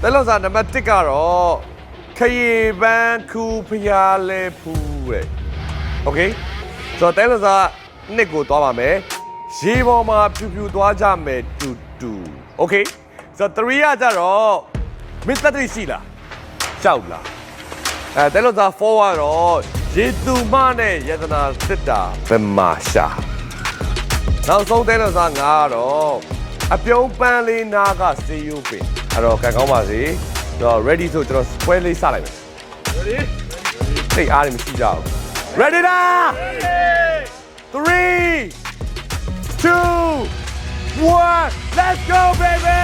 တဲလုံးစားနံပါတ်1ကတော့ခရီပန်းခူဖျားလဲဖူးတဲ့โอเคဆိုတော့တဲလုံးစားနှစ်ကိုသွားပါမယ်ရေပေါ်မှာဖြူဖြူသွားကြမယ်တူတူโอเคဆိုတော့3ကကြတော့မစ္စတာ3ရှိလားကြောက်လားတဲလုံးစား4ကတော့ရေသူမနဲ့ယတနာစစ်တာဘယ်မှာရှာနောက်ဆုံးတဲလုံးစား5ကတော့အပြုံးပန်းလေးနာကစေးရိုးပင်အဲ့တော့ကန်ကောင်းပါစေတော့ ready ဆိုကျွန်တော် square လေးစလိုက်မယ် ready သိအားရမရှိကြဘူး ready လား 3 2 1 let's go baby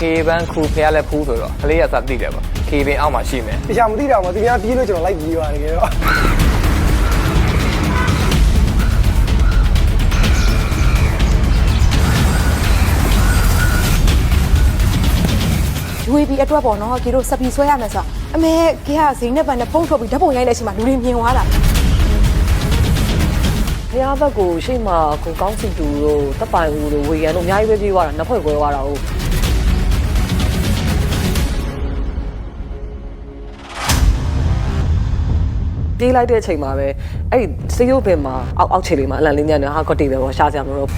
ခေပန်းခူဖျားလဲဖူးဆိုတော့ကလေးကစသိတယ်ပေါ့ခေပင်အောက်မှာရှိမယ် တခြားမသိတာပါသူများပြေးလို့ကျွန်တော်လိုက်ပြေးပါတယ်ကြတော့ UAB အတွက်ပေါ့နော်ကြီးတို့စပီဆွဲရမယ်ဆိုတော့အမေကြီးကဇိမ်းနဲ့ပန်နဲ့ဖုန်းထုတ်ပြီးဓာတ်ပုံရိုက်တဲ့အချိန်မှာလူတွေမြင်သွားတာ ဖျားဘက်ကိုရှေ့မှာကိုကောင်းစီတူတို့တပ်ပိုင်ဦးတို့ဝေရန်တို့အများကြီးပဲပြေးသွားတာနှစ်ဖွဲ့ခွဲသွားတာဟုတ်ပြေးလိုက်တဲ့အချိန်မှာပဲအဲ့စေးရုပ်ပင်မှာအောက်ခြေလေးမှာအလံလေးညံ့နေဟာကော့တီပဲပေါ့ရှားစရာမလိုတော့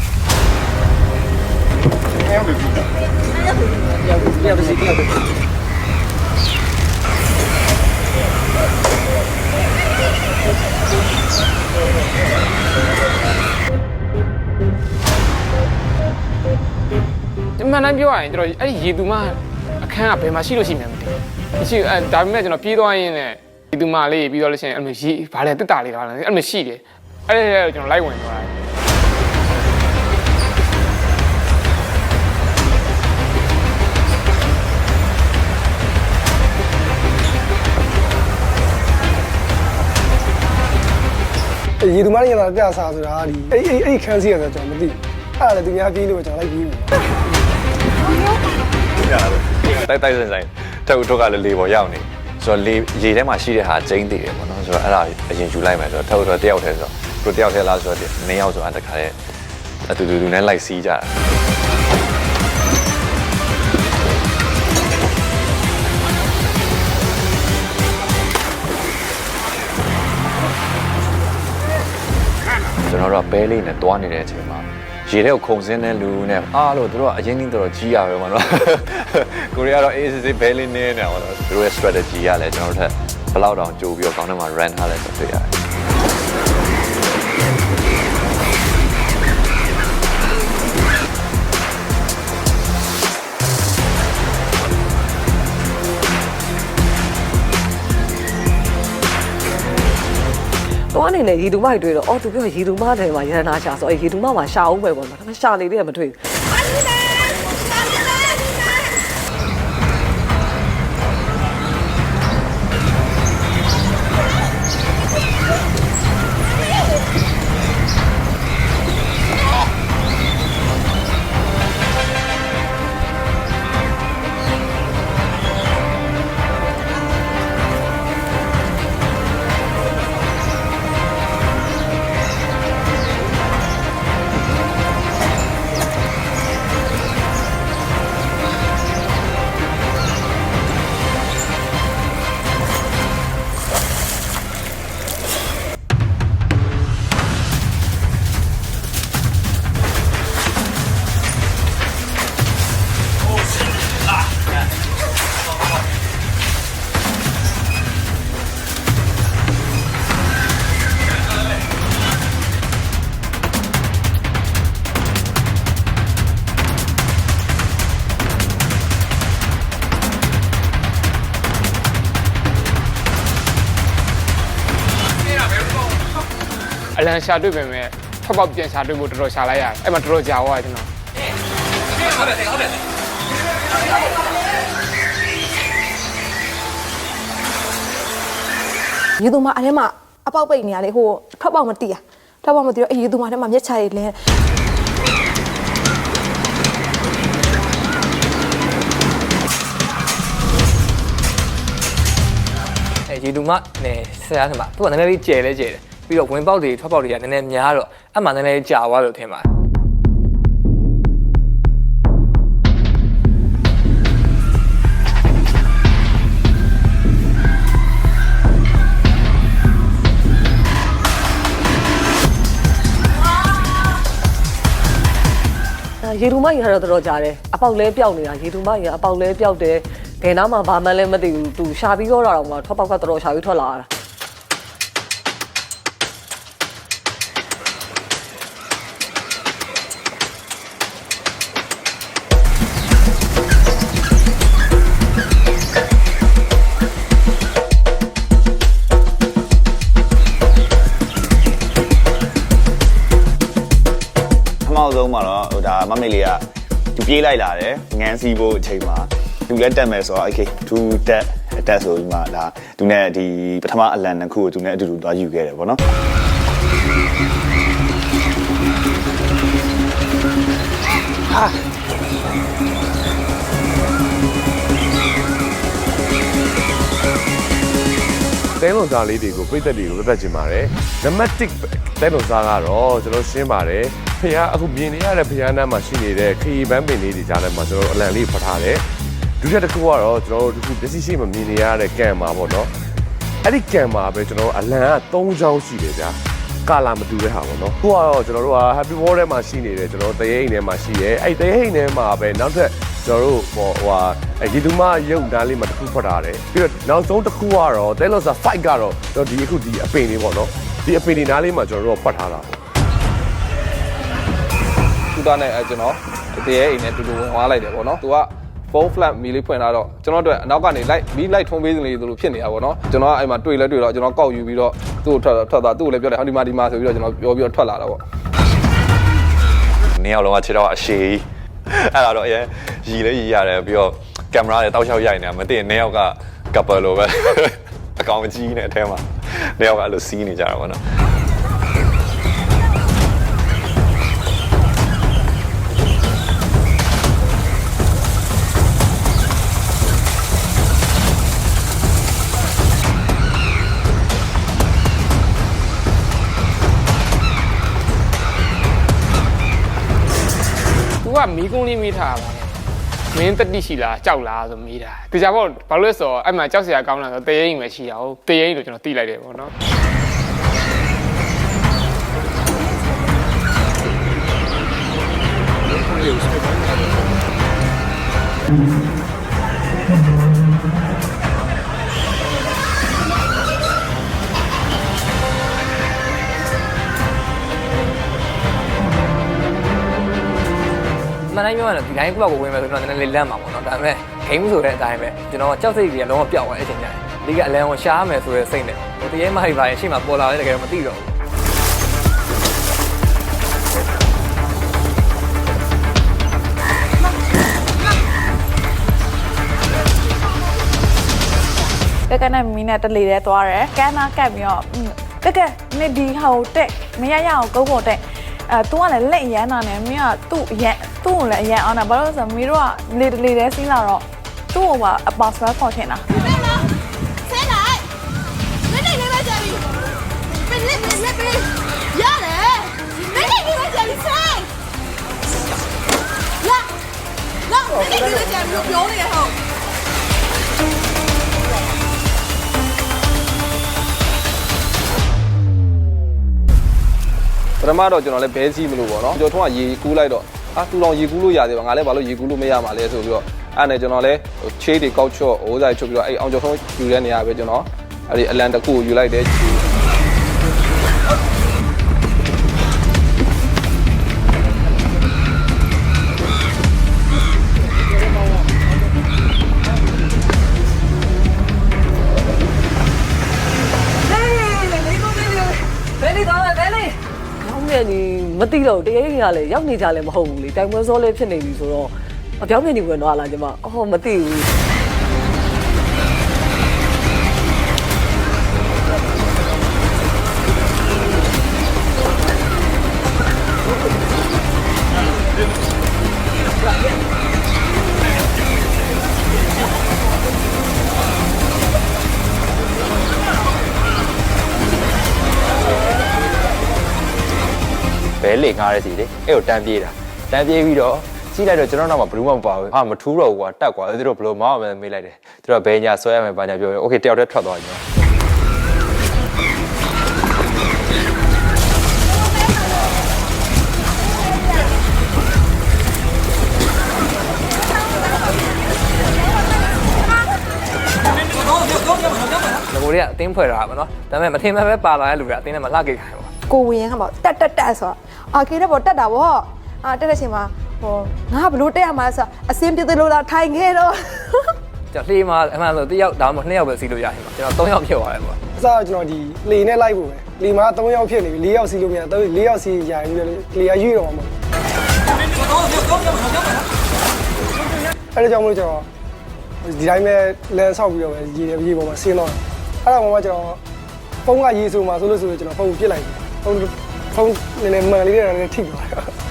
ဒီမှန်တိုင်းပြောရရင်ကျွန်တော်အဲ့ဒီရေသူမအခန်းကဘယ်မှာရှိလို့ရှိမှန်းမသိဘူးရှိဒါပေမဲ့ကျွန်တော်ပြေးသွားရင်းနဲ့ရေသူမလေးပြီးတော့လို့ရှိရင်အဲ့လိုရေဗာလဲတက်တာလေးကလည်းအဲ့လိုရှိတယ်အဲ့ဒါကျွန်တော်လိုက်ဝင်သွားတယ် ရေသူမလေးရတာပြစားဆိုတာဒီအဲ့ခန်းစီရဆိုကျွန်တော်မသိအဲ့ဒါလည်းသူများပြေးလို့ကျွန်တော်လိုက်ပြေးမယ် တိုက်ဆိုင်ထုတ်ကလည်းလေပေါ်ရောက်နေဆိုတော့လေရေထဲမှာရှိတဲ့ဟာကျင်းတည်တယ်ပေါ့နော်ဆိုတော့အဲ့ဒါအရင်ယူလိုက်မယ်ဆိုတော့ထုတ်တော့တယောက်တည်းဆိုတော့တယောက်တည်းလားဆိုတော့2ယောက်ဆိုတာတခါတည်းအတူတူနဲ့လိုက်စီးကြတာကျွန်တော်တို့ပဲလေးနဲ့တွားနေတဲ့အချိန်မှာရေထဲကိုခုန်စင်းတဲ့လူနဲ့အားလို့တို့ကအရင်တော်ကြီးရပဲမနော်ကိုရီးယားတော့ ACC ဘဲလေးနေနေပါတော့တို့ရဲ့ strategy ကလည်းကျွန်တော်တို့ထက်ဘယ်လောက်တောင်ကြိုးပြီးတော့ကောင်းထဲမှာ run ထားလဲဆိုတွေ့ရတယ်တော့အနေနဲ့ရေတူမတွေတွေ့တော့အော်သူပြောရေတူမတယ်မှာရန်နာရှာဆိုအဲ့ရေတူမမှာရှာအောင်ပဲပေါ့နော်ဒါပေမဲ့ရှာနေလေးကမတွေ့အလံရှာတွေ့ပေမဲ့ထွက်ပေါက်ပြန်ရှာတွေ့ဖို့တော်တော်ရှာလိုက်ရတယ်အဲ့မှာတော်တော်ကြာသွားတယ်ကျွန်တော် ရေသူမအထဲမှာအပေါက်ပိတ်နေရလေဟိုထွက်ပေါက်မတီးရထွက်ပေါက်မတီးတော့အေးရေသူမထဲမှာမျက်ခြေတွေလဲ ရေတူမနဲ့ဆရာထဲမှာသူကနည်းနည်းလေးကျဲလဲကျဲတယ်ပြီးတော့ဝင်ပေါက်တွေထွက်ပေါက်တွေကနည်းနည်းများတော့အဲ့မှာနည်းနည်းကြာသွားလို့ထင်ပါတယ်ရေတူမကြီးကတော့တော်တော်ကြာတယ်အပေါက်လဲပြောက်နေတာရေတူမကြီးကအပေါက်လဲပြောက်တယ်ဘယ်နားမှာဘာမှလည်းမသိဘူးသူရှာပြီးတော့တော့မှထွက်ပေါက်ကတော်တော်ရှာပြီးထွက်လာတာနောက်ဆုံးမှာတော့ဟိုဒါမမေလေးကသူပြေးလိုက်လာတယ်ငန်းစီးဖို့အချိန်မှာသူလည်းတက်မယ်ဆိုတော့ okay သူတက်ဆိုပြီးမှဒါသူနဲ့ဒီပထမအလံနှစ်ခုကိုသူနဲ့အတူတူသွားယူခဲ့တယ်ပေါ့နော်တဲလွန်သားလေးတွေကိုပြည့်သက်တွေကိုပြတ်ချင်ပါတယ်နံပါတ်1တဲလွန်သားကတော့ကျွန်တော်ရှင်းပါတယ်ဖះအခုမြင်နေရတဲ့ဖះနားမှာရှိနေတဲ့ခရီးပန်းပင်လေးတွေကြားထဲမှာကျွန်တော်အလံလေးဖတ်ထားတယ်ဒုတိယတစ်ခုကတော့ကျွန်တော်တို့ဒီခုမျက်စိရှိမှမြင်နေရတဲ့ကံမှာပေါ့နော်အဲ့ဒီကံမှာပဲကျွန်တော်အလံက3ချောင်းရှိတယ်ဗျာကာလာမတူတဲ့ဟာပေါ့နော်ခုကတော့ကျွန်တော်တို့က Happy Wall ထဲမှာရှိနေတယ်ကျွန်တော်တရေအိမ်ထဲမှာရှိရဲအဲ့တရေအိမ်ထဲမှာပဲနောက်ထပ်ကျွန်တော်တို့ဟိုရေသူမရုပ်နားလေးမှာတစ်ခုဖတ်ထားတယ်ပြီးတော့နောက်ဆုံးတစ်ခုကတော့တဲလော့စာ fight ကတော့ကျွန်တော်ဒီအခုဒီအပင်လေးပေါ့နော်ဒီအပင်လေးနားလေးမှာကျွန်တော်တို့ဖတ်ထားတာပေါ့သူသားနဲ့ကျွန်တော်တရေအိမ်နဲ့တူတူဝင်သွားလိုက်တယ်ပေါ့နော်သူက4 flat မီလေးဖွင့်လာတော့ကျွန်တော်တို့အနောက်ကနေလိုက်ထုံးပေးစလေးလိုဖြစ်နေတာပေါ့နော်ကျွန်တော်ကအဲ့မှာတွေ့တော့ကျွန်တော်ကောက်ယူပြီးတော့သူ့ကိုထွက်သွားသူ့ကိုလည်းပြောတယ်ဟောဒီမှာဆိုပြီးတော့ကျွန်တော်ပြောပြီးတော့ထွက်လာတာပေါ့နေအောင်လုံးကခြေတော့အရှိအဲ့ဒါတော့အရင်ရီလဲရီရတယ်ပြီးတော့ကင်မရာနဲ့တောက်လျှောက်ရိုက်နေတာမသိရင်နေရောက်ကကပ်ပယ်လိုပဲအကောင်ကြီးနဲ့အထဲမှာနေရောက်ကအဲ့လိုစီးနေကြတာပေါ့နော်ကမီးကုန်းလေးမိထားပါမင်းတက်တိရှိလားကြောက်လားဆိုမိတာတခြားပေါ့ဘာလို့လဲဆိုတော့အဲ့မှာကြောက်စရာကောင်းလားဆိုတရေအိမ်ပဲရှိရအောင်တရေအိမ်လို့ကျွန်တော်သိလိုက်တယ်ပေါ့နော်မနိုင်ပြောရတော့ဒီတိုင်းကိုယ့်ဘက်ကိုဝင်မယ်ဆိုတော့နည်းနည်းလေးလန့်မှာပေါ့နော်ဒါပေမဲ့ဂိမ်းဆိုတဲ့အတိုင်းပဲကျွန်တော်ကြောက်စိတ်ကြီးကလုံးဝပျောက်သွားတဲ့အချိန်ကျရင်ဒီကအလံကိုရှားမယ်ဆိုတဲ့စိတ်နဲ့ဟိုတရေမကြီးပါရင်ရှေ့မှာပေါ်လာတဲ့တကယ်တော့မသိတော့ဘူးကနဲ့မီးနဲ့တလေတဲ့သွားတယ်ကန်းနာကတ်ပြီးတော့ကဲနေဒီဟာကိုတက်မရရအောင်ကုန်းပေါ်တက်သူကလည်းလက်ရမ်းတာနဲ့မင်းကသူ့ကိုလည်းအရန်အောင်တာဘာလို့လဲဆိုတော့မီးတို့ကလေတဲ့စီးလာတော့သူ့ကိုပါအပေါ်ဆွဲခေါ်ထင်တာဆဲလိုက်နေနေပဲကြာပြီပဲလက်ရတယ်နေနေပဲကြာပြီဆဲလာနေနေပဲကြာပြီပြောနေရဟောပထမတော့ကျွန်တော်လည်းဘဲစီးမလို့ပေါ့နော်ကျော်ထုံးကရေကူးလိုက်တော့သူတော်ရေကူးလို့ရတယ်ငါလည်းဘာလို့ရေကူးလို့မရမှာလဲဆိုပြီးတော့အဲ့နဲ့ကျွန်တော်လည်းချေးတွေကောက်ချော့ဟိုးဆိုင်ချုပ်ပြီးတော့အဲ့အောင်ကျော်ထုံးယူတဲ့နေရာပဲကျွန်တော်အဲ့ဒီအလံတစ်ခုကိုယူလိုက်တယ်ဒီမသိတော့တရေကြီးကလည်းရောက်နေကြလည်းမဟုတ်ဘူးလေတိုင်ပွဲစောလေးဖြစ်နေပြီဆိုတော့အပြောင်းမြင်နေဝင်သွားလာကျမမသိဘူး လေငားတဲ့စီလေအဲ့ကိုတန်းပြေးတာတန်းပြေးပြီးတော့ကြည့်လိုက်တော့ကျွန်တော်နောက်မှာဘယ်သူမှမပါဘူးဟာမထူးတော့ဘူးကွာတက်ကွာသူတို့ဘယ်လိုမောင်းအောင်မေးလိုက်တယ်သူတို့ဘယ်ညာဆွဲရမယ်ဘာညာပြောတယ်โอเคတယောက်တည်းထွက်သွားကျွန်တော်ကိုတွေကအတင်းဖွဲ့တာပါနော်ဒါပေမဲ့မထင်မဲ့ပဲပါလာတဲ့လူတွေကအတင်းနဲ့မလှကိတ်ခိုင်းပါ ကိုဝင်ရင်ကပေါ့တက်ဆိုအာကေတဲ့ပေါ့တက်တာပေါ့အာတက်တဲ့ချိန်မှာဟိုငါဘလို့တက်ရမှာဆိုအစင်းပြသလိုလားထိုင်ခဲ့တော့ ကျွန်တော်လှေမှာအမှန်ဆို1ယောက်ဒါမှမဟုတ်2ယောက်ပဲစီးလို့ရတယ်ကျွန်တော်3ယောက်ဖြစ်သွားတယ်ပေါ့ အစားကျွန်တော်ဒီလေနဲ့လိုက်ဖို့ပဲလေမှာ3ယောက်ဖြစ်နေပြီ4ယောက်စီးလို့မရ4ယောက်စီးရိုင်ပြီးလေကရွေ့တော့မှာအဲ့ဒါကြောင့်မလို့ကျွန်တော်ဒီတိုင်းပဲလမ်းဆောက်ပြီးတော့ပဲရေပေါ်မှာဆင်းတော့အဲ့ဒါမှကျွန်တော်ဖုန်းကရေးဆိုမှဆိုလို့ကျွန်တော်ဖုန်းပြစ်လိုက်ဖုန်းနည်းနည်းမှန်လေးနဲ့လည်းထိသွားတယ်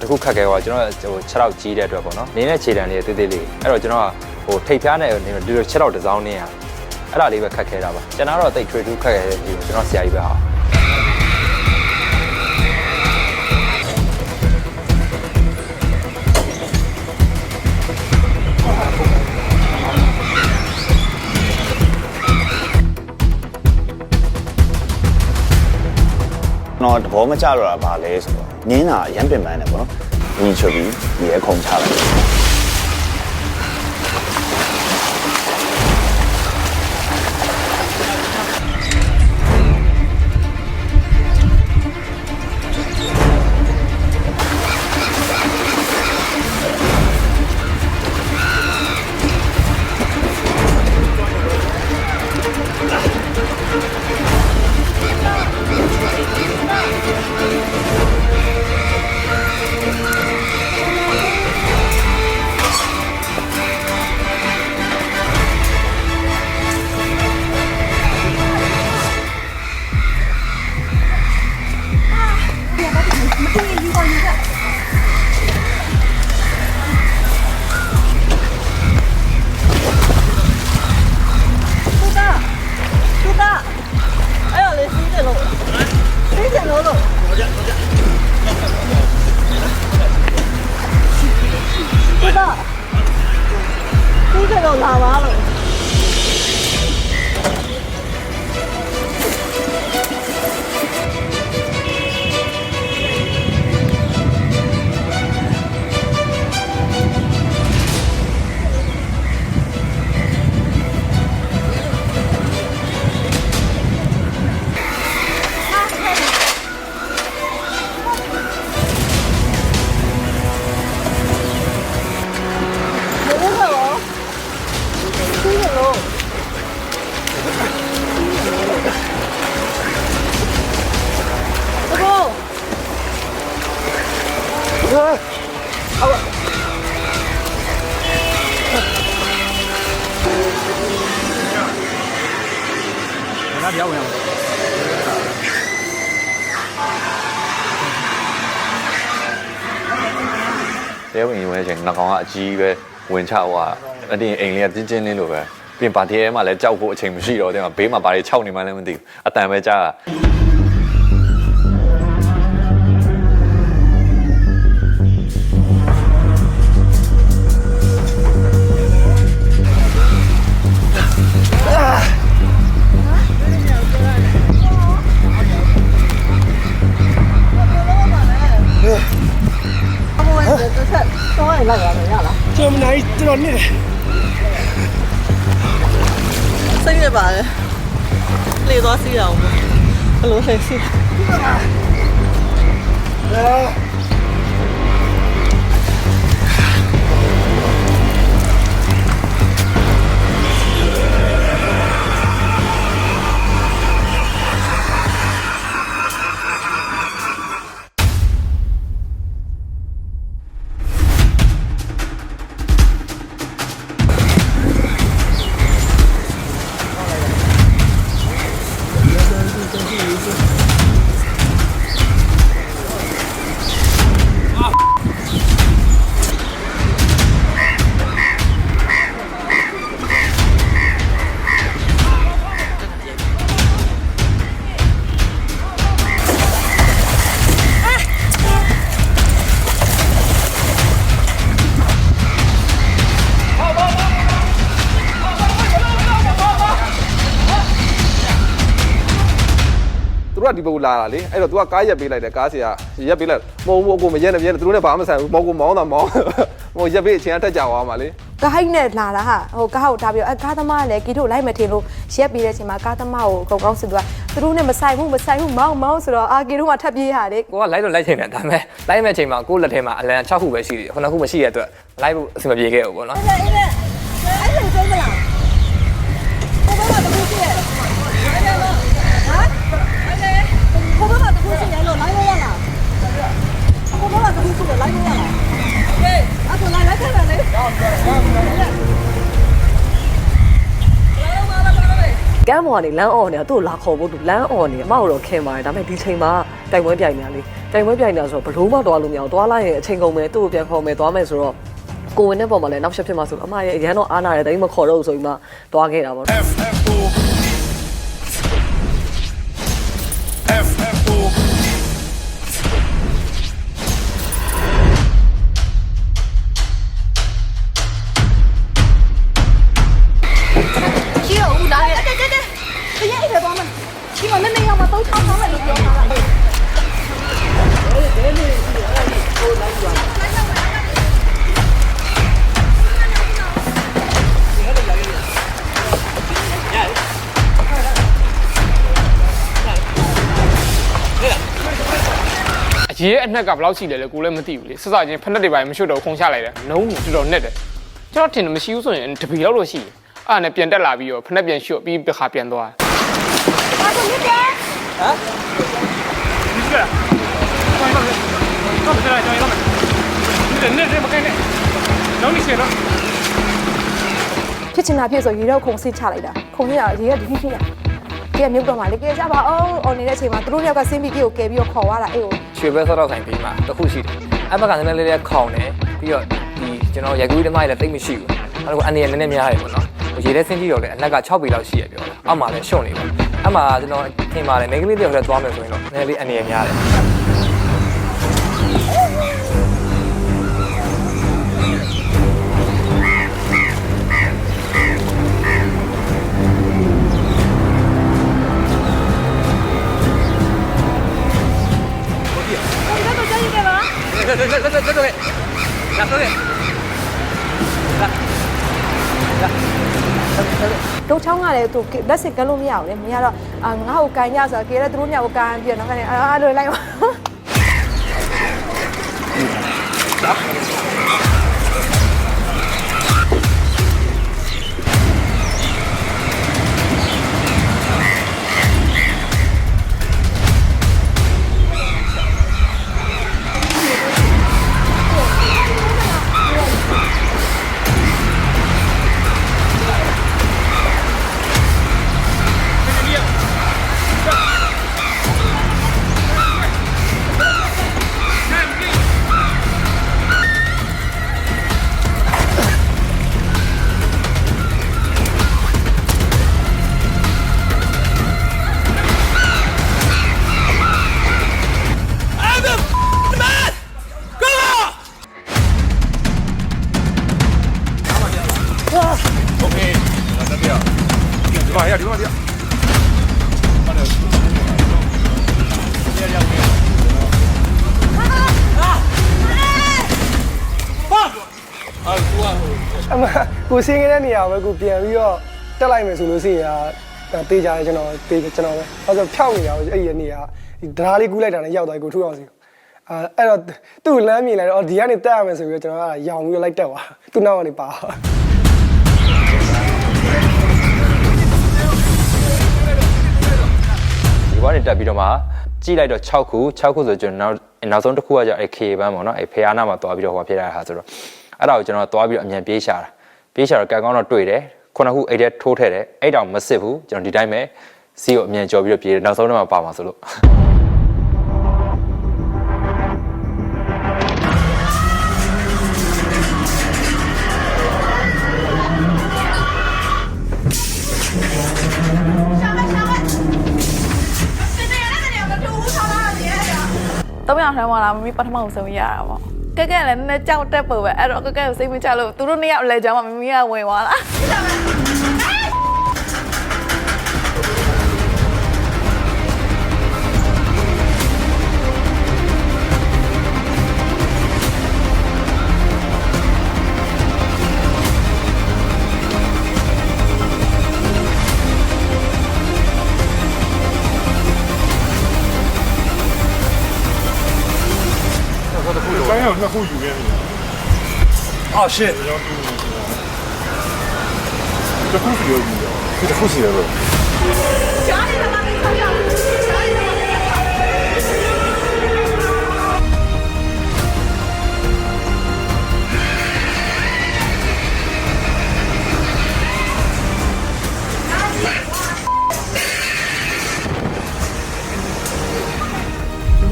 တခုခက်ခဲကွာကျွန်တော်ဟို6ရောက်ကြီးတဲ့အတွက်ပေါ့နော်နင်းတဲ့ခြေတံလေးတေးသေးလေးအဲ့တော့ကျွန်တော်ကဟိုထိပ်ဖျားနဲ့နေဒီလို6ရောက်တစ်စောင်းနေရအဲ့ဒါလေးပဲခက်ခဲတာပါကျွန်တော်တော့တိတ်ထွေထူးခက်ခဲတဲ့ဒီကျွန်တော်ဆရာကြီးပဲဟာတော့တဘောမကြတော့တာဗာလဲဆိုတော့နင်းတာရမ်းပင်ပန်းတယ်ပေါ့နော်ညီချွတ်ပြီးရေခုံချလိုက်တဲဝင်ဝင်ချင်းငါကောင်ကအကြီးပဲဝင်ချဟိုကအတင်းအိမ်လေးကတင်းတင်းလေးလိုပဲပြင်ပါတဲမှာလည်းကြောက်ဖို့အချိန်မရှိတော့တဲ့မှာဘေးမှာဘာတွေခြောက်နေမှလည်းမသိဘူးအတန်ပဲကြားတာကျွန်တော်နိုင်ကျွန်တော်နေတယ် စိတ်ရပါတယ်လေသွားစီးအောင်ဘယ်လိုလဲစီး သူတို့ကဒီဘက်လာတာလေအဲ့တော့ तू ကကားရက်ပေးလိုက်တယ်ကားဆရာရက်ပေးလိုက်မဟုတ်ဘူးအကိုမရက်နဲ့ပြင်းသူတို့နဲ့ဘာမှမဆိုင်ဘူးမောင်ကိုမောင်းတာမောင်းဟိုရက်ပေးအချိန်ကတက်ကြသွားမှာလေ ကားဟိုက်နဲ့လာတာဟာဟိုကားကိုထားပြီးတော့ကားသမားလည်းကီတို့လိုက်မထင်လို့ရက်ပြီးတဲ့အချိန်မှာကားသမားကိုကောင်းစစ်သွားသူတို့နဲ့မဆိုင်ဘူးမောင်းဆိုတော့အာကီတို့ကထပ်ပြေးရတယ် ကိုကလိုက်တော့လိုက်ချင်တယ်ဒါပေမဲ့လိုက်မဲ့အချိန်မှာကိုလက်ထဲမှာအလန်6ခုပဲရှိတယ်9ခုမရှိတဲ့အတွက်လိုက်ဖို့အဆင်မပြေခဲ့ဘူးပေါ့နော် အဲ့ဒါအဲ့ဒါကျုံးမလားဘယ်မှာတခုရှိရဲ့အဲ့ဒါလို့ဟာအဲ့ဒါဘယ်မှာတခုရှိရဲ့လို့လိုက်လို့ရလားဘယ်မှာတခုရှိရဲ့လိုက်လို့ရလားโอเคအဲ့ဒါလိုက်ခဲ့တယ်လေ ကမ်းပေါ်ကနေလမ်းအော်နေတာသူ့ကိုလာခေါ်ဖို့သူလမ်းအော်နေအမတော့ခင်ပါတယ်ဒါပေမဲ့ဒီချိန်မှာတိုင်ပွဲပြိုင်နေတာလေတိုင်ပွဲပြိုင်နေတာဆိုတော့ဘလို့မှသွားလို့မရအောင်သွားလိုက်ရင်အချိန်ကုန်မယ်သူ့ကိုပြန်ခေါ်မယ်သွားမယ်ဆိုတော့ကိုဝင်တဲ့ပုံမှာလည်းနောက်ချက်ဖြစ်မှာဆိုတော့အမရဲ့အရန်တော့အားနာတယ်တိုင်းမခေါ်တော့ဘူးဆိုပြီးမှသွားခဲ့တာပေါ့ ရှိတော့ဦးလာခဲ့တဲ့တရက်အိပ်ပဲသွားမယ်ဒီမှာမမေရောက်မှာ3ချောင်းထားမယ်လို့ပြောတာလားအရေးအနှက်ကဘယ်လောက်ရှိလဲကိုလည်းမသိဘူးလေစစချင်းဖက်နှက်တွေပိုင်းမရွှတ်တော့ခုံချလိုက်တယ်နှုံးတော်တော်နဲ့တယ်ကျွန်တော်ထင်တယ်မရှိဘူးဆိုရင်တပီလောက်လို့ရှိတယ်အဲ့ဒါနဲ့ပြန်တက်လာပြီးတော့ဖက်နှက်ပြန်ရွှတ်ပြီးတစ်ခါပြန်သွား အားလုံးမြစ်တယ်ဟမ်ဒီကတော့ကျွန်တော်ဒီနေ့မကနေနောက်နေ့တော့ ဖြစ်ချင်တာဖြစ်ဆိုရေတော့ခုံစစ်ချလိုက်တာခုံရရေကဒီဖြစ်ရကဲမြုပ်တော့မှလေကဲကြပါအောင်အော်နေတဲ့အချိန်မှာသူတို့ယောက်ကစင်းပြီးကိုကဲပြီးတော့ခေါ်သွားတာအေးကို ရွှေဘဲဆော့တော့ဆိုင်ပြီးမှတစ်ခုရှိတယ်အဲ့ဘက်ကနည်းနည်းလေးခေါင်းတယ်ပြီးတော့ဒီကျွန်တော်ရိုက်ကူးဓမ္မတွေလည်းတိတ်မရှိဘူးအဲ့ဒါကအနေနဲ့နည်းနည်းများတယ်ပေါ့နော်ရေထဲဆင်းကြည့်တော့လေအနက်က6ပေလောက်ရှိရပြောတယ်အောက်မှာလည်းရှုံနေတယ်အဲ့မှာကျွန်တော်ထင်ပါတယ်မိန်းကလေးတွေလည်းသွားမယ်ဆိုရင်တော့နည်းနည်းလေးအနေနဲ့များတယ် တို့ချောင်းကလည်းသူလက်စစ်ကလို့မရဘူးလေမရတော့ငါ့ကိုကန်ရဆိုတော့ကဲလည်းသူတို့ညကိုကန်ပြီးတော့နောက်ကနေအားလို့လိုက်ပါ အမကိုစင်းခဲ့တဲ့နေရာပဲကိုပြန်ပြီးတော့ တက်လိုက်မယ်ဆိုလို့ရှိရင်တေးကြတယ်ကျွန်တော်ပဲအဲ့ဆိုဖြောက်နေတာအဲ့ဒီနေရာဒီဒရာလေးကူးလိုက်တာနဲ့ရောက်သွားကိုထူအောင်စီအဲ့တော့သူ့လမ်းမြင်လိုက်တော့ဒီကနေတက်ရမယ်ဆိုပြီးတော့ကျွန်တော်ကရောင်ပြီးလိုက်တက်သွားသူ့နောက်ကနေပါဒီဘက်နေတက်ပြီးတော့မှကြည့်လိုက်တော့6ခုဆိုကျွန်တော်နောက်ဆုံးတစ်ခုကကြာအဲ့ခေပန်းပေါ့နော်အဲ့ဖေအားနာမှာသွားပြီးတော့ဟောဖြစ်ရတာဆိုတော့အဲ့ဒါကိုကျွန်တော်သွားပြီးတော့အမြန်ပြေးရှာတော့ကန်ကောင်းတော့တွေ့တယ်ခုနှစ်ခုအဲ့ထဲထိုးထည့်တယ်အဲ့တောင်မစစ်ဘူးကျွန်တော်ဒီတိုင်းပဲစီကိုအမြန်ကြော်ပြီးတော့ပြေးတယ်နောက်ဆုံးတော့မှပါမှာဆိုလို့တော့ရအောင်လာမမီပထမဆုံးရတာပေါ့ကဲလည်းနည်းနည်းကြောက်တက်ပေါ်ပဲအဲ့တော့ကဲကိုစိတ်မချလို့သူတို့နှစ်ယောက်လဲကြောင်းမမီကဝင်သွားလား2ခုယူခဲ့ပြီ။အော် shit တခုစီရောတခုစီရောရှားနေတာမင်းခေါ်ရရှားနေတာမ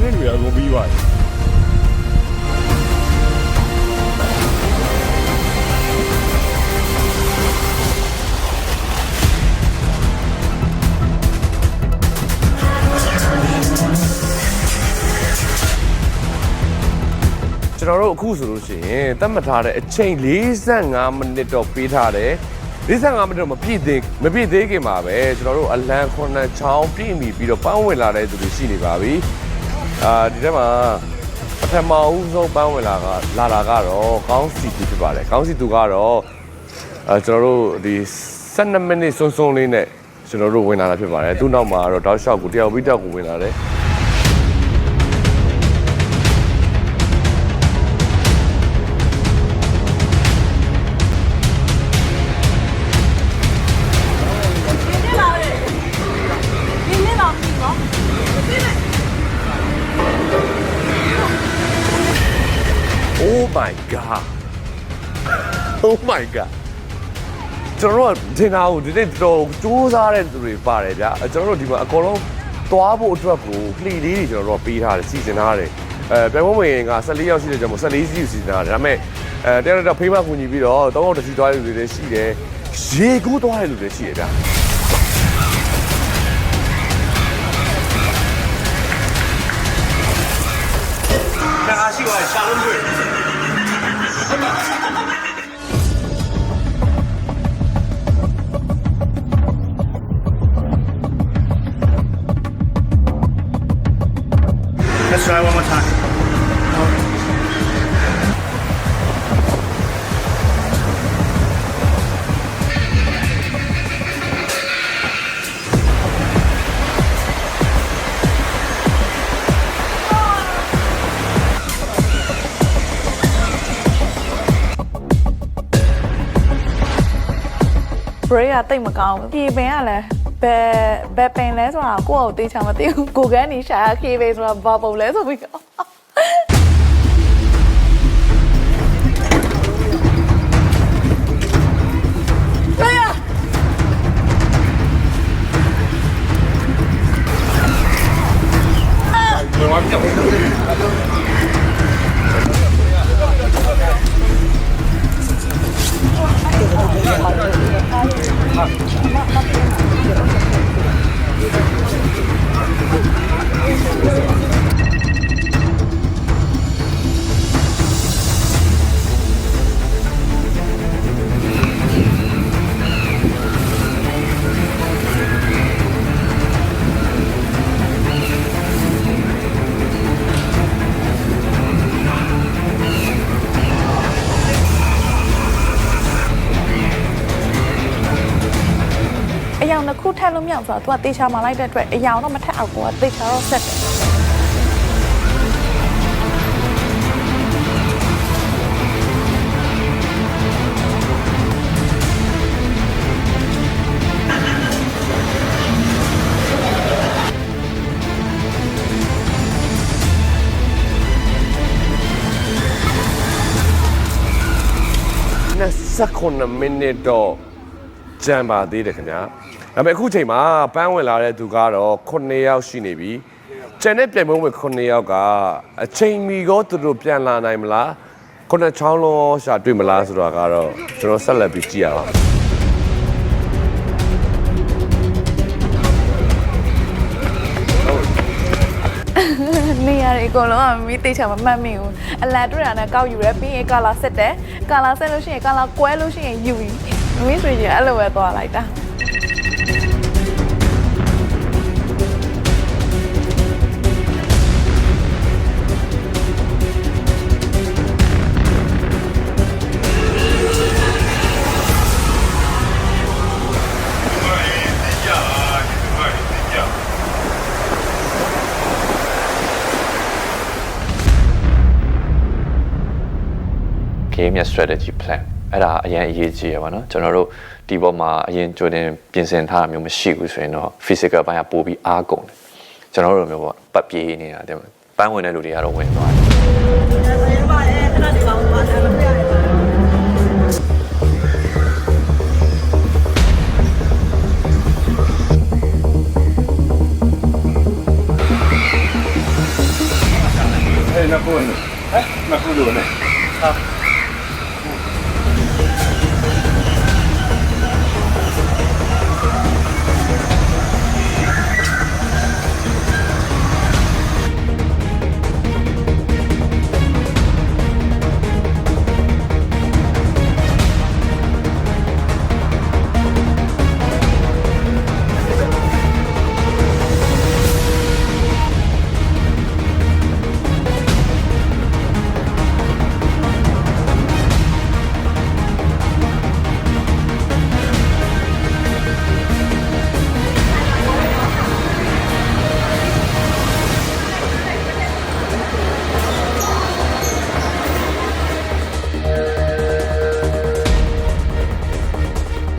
င်းတို့ရကုန်ပြီးပါကျွန်တော်တို့အခုဆိုလို့ရှိရင်သတ်မှတ်ထားတဲ့အချိန်45မိနစ်တော့ပေးထားတယ်45မိနစ်တော့မပြည့်သေးခင်မှာပဲကျွန်တော်တို့အလံ9ချောင်းပြည့်မီပြီးတော့ပန်းဝင်လာတဲ့သူတွေရှိနေပါပြီဒီထဲမှာပထမဦးဆုံးပန်းဝင်လာတာကတော့ကောင်းစီသူဖြစ်ပါတယ်ကောင်းစီသူကတော့ကျွန်တော်တို့ဒီ12မိနစ်စွန်းလေးနဲ့ကျွန်တော်တို့ဝင်လာတာဖြစ်ပါတယ်သူ့နောက်မှာတော့တောက်လျှောက်ကိုတယောက်ပြီးတောက်ကိုဝင်လာတယ်Oh my god. Oh my god. ကျွန်တော်တို့ကတင်တာကိုဒီနေ့တော်စူးစမ်းတဲ့သူတွေပါတယ်ဗျာကျွန်တော်တို့ဒီမှာအကုန်လုံးသွားဖို့အတွက်ကိုကလီလေးတွေကျွန်တော်တို့ပေးထားတယ်စီစဉ်ထားတယ်ပြိုင်ပွဲဝင်က14ယောက်ရှိတဲ့ကြောင့်14စီးစီစဉ်ထားတယ်ဒါပေမဲ့တယောက်တော့ဖိမကူညီပြီးတော့3ယောက်တစ်စီးသွားတဲ့လူတွေလည်းရှိတယ်ရေကူးသွားတဲ့လူတွေရှိတယ်ဗျာအားရှိပါရှာလို့တွေ့Let's try one more time. break ကတိတ်မကောင်းဘူးဒီပင်ကလည်းဘယ်ပင်လဲဆိုတာကိုယ့်ကိုသိချင်မသိဘူးကိုကန်နီရှာခေပဲဆိုတာဘာပုံလဲဆိုပြီး အောင်ဆိုတာ तू ကတေချာမှလိုက်တဲ့အတွက်အရာတော့မထက်အောင်ကိုကတေချာတော့ဆက်တယ်29 မိနစ်တော့ကြံပါသေးတယ်ခင်ဗျာဒါပေမဲ့အခုချိန်မှာပန်းဝင်လာတဲ့သူကတော့9ယောက်ရှိနေပြီကျန်တဲ့ပြိုင်ပွဲဝင်9ယောက်ကအချိန်မီကောသူတို့ပြန်လာနိုင်မလားခုနချောင်းလုံးရှာတွေ့မလားဆိုတော့ကတော့ကျွန်တော်ဆက်လက်ပြီးကြည့်ရအောင်နေရအကုန်လုံးကမီးတေချာမမှတ်မိဘူးအလန်တွေ့တာနဲ့ကောက်ယူရဲပြီးရင်ကာလာဆက်တယ်ကာလာဆက်လို့ရှိရင်ကာလာကွဲလို့ရှိရင်ယူပြီမင်းဆိုရင်အဲ့လိုပဲသွားလိုက်တာgame ရဲ့ strategy plan အဲ့ဒါအရင်အရေးကြီးရပါတော့ကျွန်တော်တို့ဒီပေါ်မှာအရင်ကြိုတင်ပြင်ဆင်ထားတာမျိုးမရှိဘူးဆိုရင်တော့ physical ဘိုင်းကပိုပြီးအားကုန်တယ်ကျွန်တော်တို့မျိုးပေါ့ပတ်ပြေးနေတာတဲ့ပန်းဝင်တဲ့လူတွေကတော့ဝင်သွားတယ်那不呢？哎，那不留呢？啊。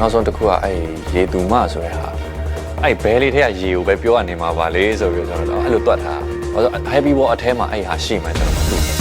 နောက်ဆုံးတစ်ခုကအဲ့ရေသူမဆိုတဲ့ဟာအဲ့ဘဲလေးထဲကရေကိုပဲပြောရနေမှာပါလေဆိုပြီးတော့ကျွန်တော်အဲ့လိုတွက်ထားဘာလို့ heavy ball အထဲမှာအဲ့ဟာရှိမှကျွန်တော်မသိဘူး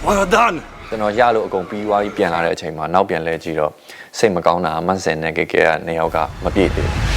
Well done ကျွန်တော်ရလို့အကုန်ပြီးသွားပြီးပြန်လာတဲ့အချိန်မှာနောက်ပြန်လဲကြည့်တော့စိတ်မကောင်းတာမဆန်တဲ့ကေကေကနေယောက်ကမပြည့်သေးဘူး